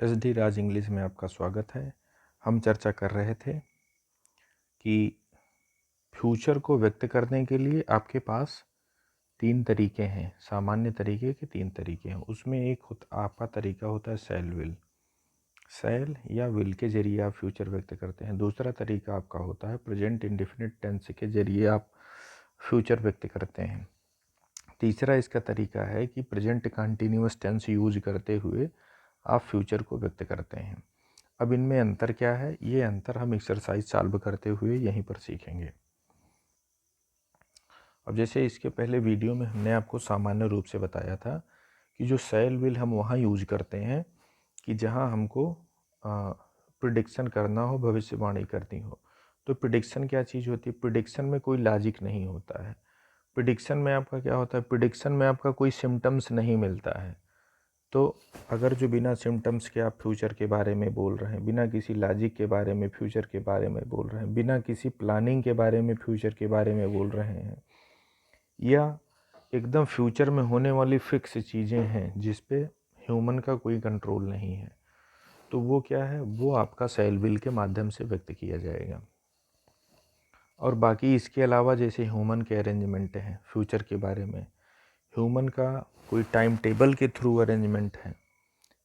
SD राज English में आपका स्वागत है। हम चर्चा कर रहे थे कि फ्यूचर को व्यक्त करने के लिए आपके पास 3 तरीके हैं, सामान्य तरीके के 3 तरीके हैं। उसमें एक आपका तरीका होता है सेल या विल के जरिए आप फ्यूचर व्यक्त करते हैं। दूसरा तरीका आपका होता है प्रेजेंट इंडेफिनिट टेंस के जरिए आप फ्यूचर व्यक्त करते हैं। तीसरा इसका तरीका है कि प्रेजेंट कंटिन्यूअस टेंस यूज करते हुए आप फ्यूचर को व्यक्त करते हैं। अब इनमें अंतर क्या है, ये अंतर हम एक्सरसाइज सॉल्व करते हुए यहीं पर सीखेंगे। अब जैसे इसके पहले वीडियो में हमने आपको सामान्य रूप से बताया था कि जो सेल विल हम वहाँ यूज करते हैं कि जहाँ हमको प्रिडिक्शन करना हो, भविष्यवाणी करनी हो। तो प्रिडिक्शन क्या चीज़ होती है? प्रिडिक्शन में कोई लॉजिक नहीं होता है। प्रिडिक्शन में आपका क्या होता है? प्रिडिक्शन में आपका कोई सिम्टम्स नहीं मिलता है। तो अगर जो बिना सिम्टम्स के आप फ्यूचर के बारे में बोल रहे हैं, बिना किसी लॉजिक के बारे में फ्यूचर के बारे में बोल रहे हैं, बिना किसी प्लानिंग के बारे में फ्यूचर के बारे में बोल रहे हैं, या एकदम फ्यूचर में होने वाली फिक्स चीज़ें हैं जिस पे ह्यूमन का कोई कंट्रोल नहीं है, तो वो क्या है? वो आपका सेल विल के माध्यम से व्यक्त किया जाएगा। और बाकी इसके अलावा जैसे ह्यूमन के अरेंजमेंट हैं फ्यूचर के बारे में, ह्यूमन का कोई टाइम टेबल के थ्रू अरेंजमेंट है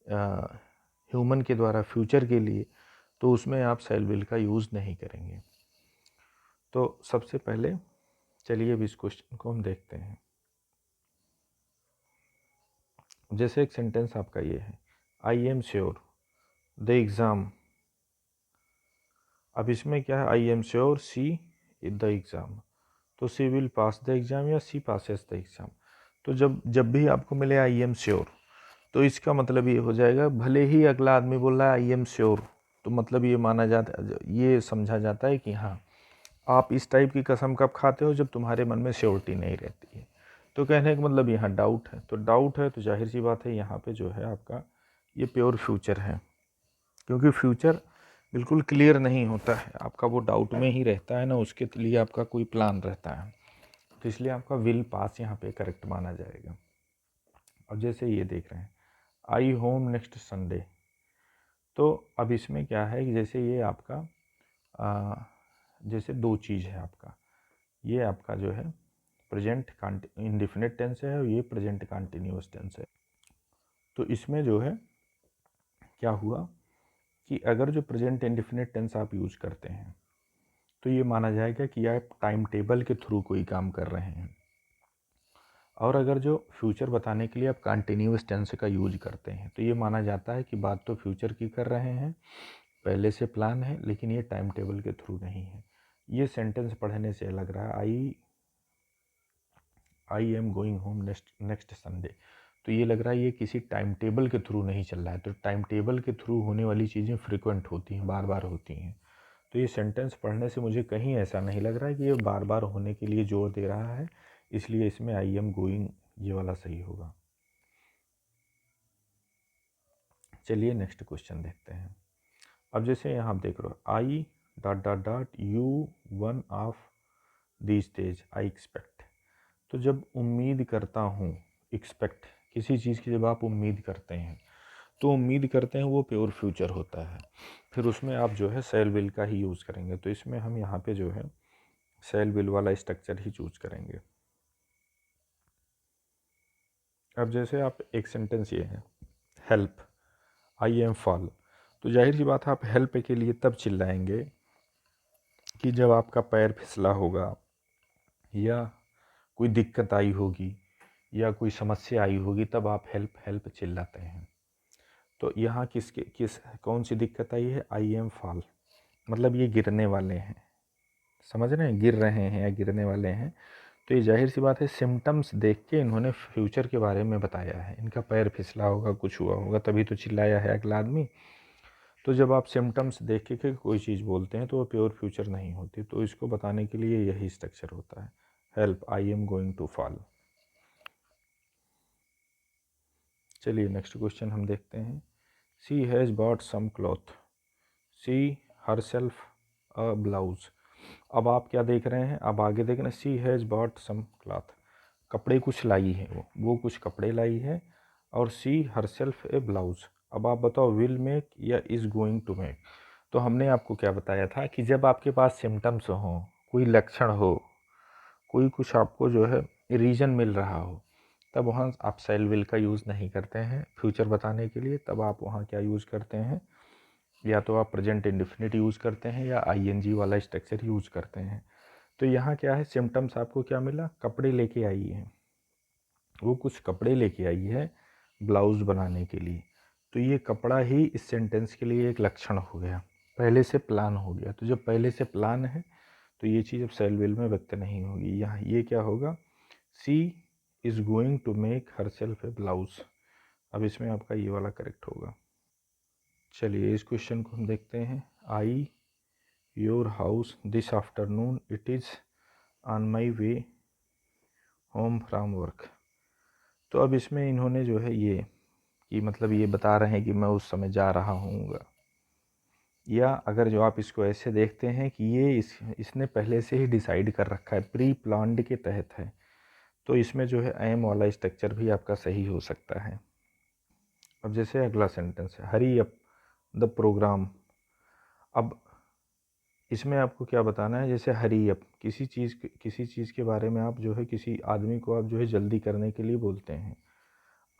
ह्यूमन के द्वारा फ्यूचर के लिए, तो उसमें आप सेल विल का यूज़ नहीं करेंगे। तो सबसे पहले चलिए अब इस क्वेश्चन को हम देखते हैं। जैसे एक सेंटेंस आपका ये है, I am sure the exam. अब इसमें क्या है? I am sure see the exam, तो सी विल पास द एग्ज़ाम या सी पासेस द एग्ज़ाम। तो जब भी आपको मिले आई एम श्योर, तो इसका मतलब ये हो जाएगा, भले ही अगला आदमी बोल रहा है आई एम श्योर, तो मतलब ये माना जाता, ये समझा जाता है कि हाँ, आप इस टाइप की कसम कब खाते हो? जब तुम्हारे मन में श्योरिटी नहीं रहती है। तो कहने का मतलब यहाँ डाउट है, तो डाउट है तो जाहिर सी बात है यहाँ पे जो है आपका ये प्योर फ्यूचर है, क्योंकि फ्यूचर बिल्कुल क्लियर नहीं होता है, आपका वो डाउट में ही रहता है ना, उसके लिए आपका कोई प्लान रहता है, तो इसलिए आपका विल पास यहाँ पे करेक्ट माना जाएगा। अब जैसे ये देख रहे हैं, आई होम नेक्स्ट संडे, तो अब इसमें क्या है कि जैसे ये आपका जैसे 2 चीज़ है आपका, ये आपका जो है प्रेजेंट इंडेफिनिट टेंस है और ये प्रेजेंट कंटिन्यूअस टेंस है। तो इसमें जो है क्या हुआ कि अगर जो प्रेजेंट इंडेफिनिट टेंस आप यूज करते हैं तो ये माना जाएगा कि आप टाइम टेबल के थ्रू कोई काम कर रहे हैं, और अगर जो फ्यूचर बताने के लिए आप कंटिन्यूअस टेंस का यूज करते हैं तो ये माना जाता है कि बात तो फ्यूचर की कर रहे हैं, पहले से प्लान है, लेकिन ये टाइम टेबल के थ्रू नहीं है। ये सेंटेंस पढ़ने से लग रहा है आई am going home next Sunday, तो ये लग रहा है ये किसी टाइम टेबल के थ्रू नहीं चल रहा है। तो टाइम टेबल के थ्रू होने वाली चीज़ें फ्रिक्वेंट होती हैं, बार बार होती हैं। तो ये सेंटेंस पढ़ने से मुझे कहीं ऐसा नहीं लग रहा है कि ये बार बार होने के लिए जोर दे रहा है, इसलिए इसमें आई एम गोइंग ये वाला सही होगा। चलिए नेक्स्ट क्वेश्चन देखते हैं। अब जैसे यहाँ आप देख रहे हो, I dot dot dot U one of these days I expect, तो जब उम्मीद करता हूँ, एक्सपेक्ट किसी चीज़ की जब आप उम्मीद करते हैं, तो उम्मीद करते हैं वो प्योर फ्यूचर होता है, फिर उसमें आप जो है सेल विल का ही यूज़ करेंगे। तो इसमें हम यहाँ पे जो है सेल विल वाला स्ट्रक्चर ही चूज करेंगे। अब जैसे आप एक सेंटेंस ये है, हेल्प आई एम फॉल, तो जाहिर सी बात है आप हेल्प के लिए तब चिल्लाएंगे कि जब आपका पैर फिसला होगा, या कोई दिक्कत आई होगी, या कोई समस्या आई होगी, तब आप हेल्प हेल्प चिल्लाते हैं। तो यहाँ कौन सी दिक्कत आई है? आई एम फॉल, मतलब ये गिरने वाले हैं, समझ रहे हैं, गिर रहे हैं या गिरने वाले हैं। तो ये जाहिर सी बात है सिम्टम्स देख के इन्होंने फ्यूचर के बारे में बताया है, इनका पैर फिसला होगा, कुछ हुआ होगा, तभी तो चिल्लाया है अगला आदमी। तो जब आप सिम्टम्स देख के कोई चीज़ बोलते हैं तो वो प्योर फ्यूचर नहीं होती, तो इसको बताने के लिए यही स्ट्रक्चर होता है, help I am going to fall. चलिए नेक्स्ट क्वेश्चन हम देखते हैं। She has bought some cloth, see herself a blouse. अब आप क्या देख रहे हैं? अब आगे देख रहे हैं, सी हैज़ बॉट सम क्लॉथ, कपड़े कुछ लाई है, वो कुछ कपड़े लाई है, और सी हर सेल्फ ए ब्लाउज, अब आप बताओ विल मेक या इज़ गोइंग टू मेक। तो हमने आपको क्या बताया था कि जब आपके पास सिम्टम्स हों, कोई लक्षण हो, कोई कुछ आपको जो है रीज़न मिल रहा हो, तब वहाँ आप शैल विल का यूज़ नहीं करते हैं फ्यूचर बताने के लिए। तब आप वहाँ क्या यूज़ करते हैं, या तो आप प्रेजेंट इंडेफिनिट यूज़ करते हैं या आईएनजी वाला स्ट्रक्चर यूज़ करते हैं। तो यहाँ क्या है, सिम्टम्स आपको क्या मिला, कपड़े लेके आई हैं, वो कुछ कपड़े लेके आई है ब्लाउज़ बनाने के लिए। तो ये कपड़ा ही इस सेंटेंस के लिए एक लक्षण हो गया, पहले से प्लान हो गया। तो जब पहले से प्लान है तो ये चीज़ अब शैल विल में व्यक्त नहीं होगी। यहाँ ये क्या होगा, she is going to make herself a blouse. अब इसमें आपका ये वाला करेक्ट होगा। चलिए इस क्वेश्चन को हम देखते हैं। I your house this afternoon, it is on my way home from work. तो अब इसमें इन्होंने जो है ये कि मतलब ये बता रहे हैं कि मैं उस समय जा रहा हूँगा, या अगर जो आप इसको ऐसे देखते हैं कि ये इसने पहले से ही डिसाइड कर रखा है, प्री प्लान्ड के तहत है, तो इसमें जो है एम वाला स्ट्रक्चर भी आपका सही हो सकता है। अब जैसे अगला सेंटेंस है हरी अप द प्रोग्राम। अब इसमें आपको क्या बताना है, जैसे हरी अप किसी चीज़ के बारे में आप जो है किसी आदमी को आप जो है जल्दी करने के लिए बोलते हैं।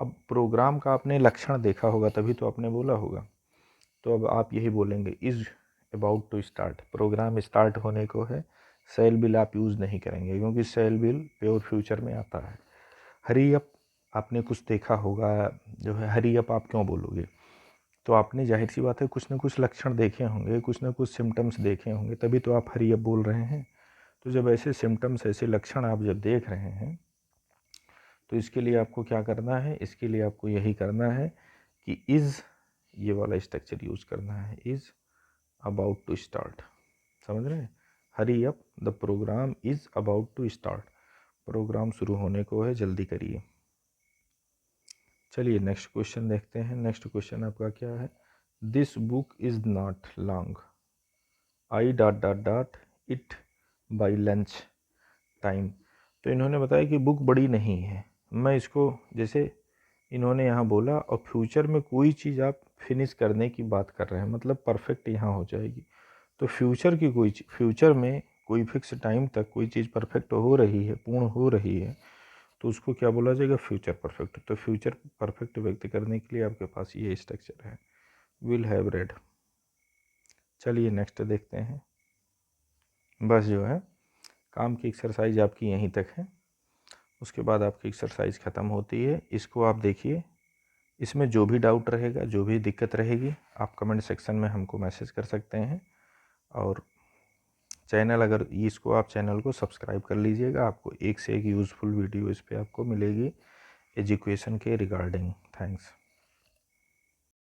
अब प्रोग्राम का आपने लक्षण देखा होगा तभी तो आपने बोला होगा। तो अब आप यही बोलेंगे is about to start, program start होने को है। शैल विल आप यूज़ नहीं करेंगे क्योंकि शैल विल प्योर फ्यूचर में आता है। हरी अप आपने कुछ देखा होगा, जो है हरी अप आप क्यों बोलोगे, तो आपने जाहिर सी बात है कुछ ना कुछ लक्षण देखे होंगे, कुछ ना कुछ सिम्टम्स देखे होंगे, तभी तो आप हरी अप बोल रहे हैं। तो जब ऐसे सिम्टम्स, ऐसे लक्षण आप जब देख रहे हैं तो इसके लिए आपको क्या करना है, इसके लिए आपको यही करना है कि इज़ ये वाला स्ट्रक्चर यूज़ करना है, इज़ अबाउट टू स्टार्ट। समझ रहे हैं, hurry up the program is about to start, program शुरू होने को है, जल्दी करिए। चलिए नेक्स्ट क्वेश्चन देखते हैं। नेक्स्ट क्वेश्चन आपका क्या है, this book is not long, I dot dot dot it by lunch time. तो इन्होंने बताया कि बुक बड़ी नहीं है। मैं इसको जैसे इन्होंने यहाँ बोला, और फ्यूचर में कोई चीज़ आप फिनिश करने की बात कर रहे हैं, मतलब परफेक्ट यहाँ हो जाएगी। तो फ्यूचर की कोई चीज़, फ्यूचर में कोई फिक्स टाइम तक कोई चीज़ परफेक्ट हो रही है, पूर्ण हो रही है, तो उसको क्या बोला जाएगा, फ्यूचर परफेक्ट। तो फ्यूचर परफेक्ट व्यक्त करने के लिए आपके पास ये स्ट्रक्चर है, विल हैव रेड। चलिए नेक्स्ट देखते हैं। बस जो है काम की एक्सरसाइज आपकी यहीं तक है, उसके बाद आपकी एक्सरसाइज ख़त्म होती है। इसको आप देखिए, इसमें जो भी डाउट रहेगा, जो भी दिक्कत रहेगी, आप कमेंट सेक्शन में हमको मैसेज कर सकते हैं। और चैनल, अगर इसको आप चैनल को सब्सक्राइब कर लीजिएगा, आपको एक से एक यूज़फुल वीडियो इस पर आपको मिलेगी एजुकेशन के रिगार्डिंग। थैंक्स।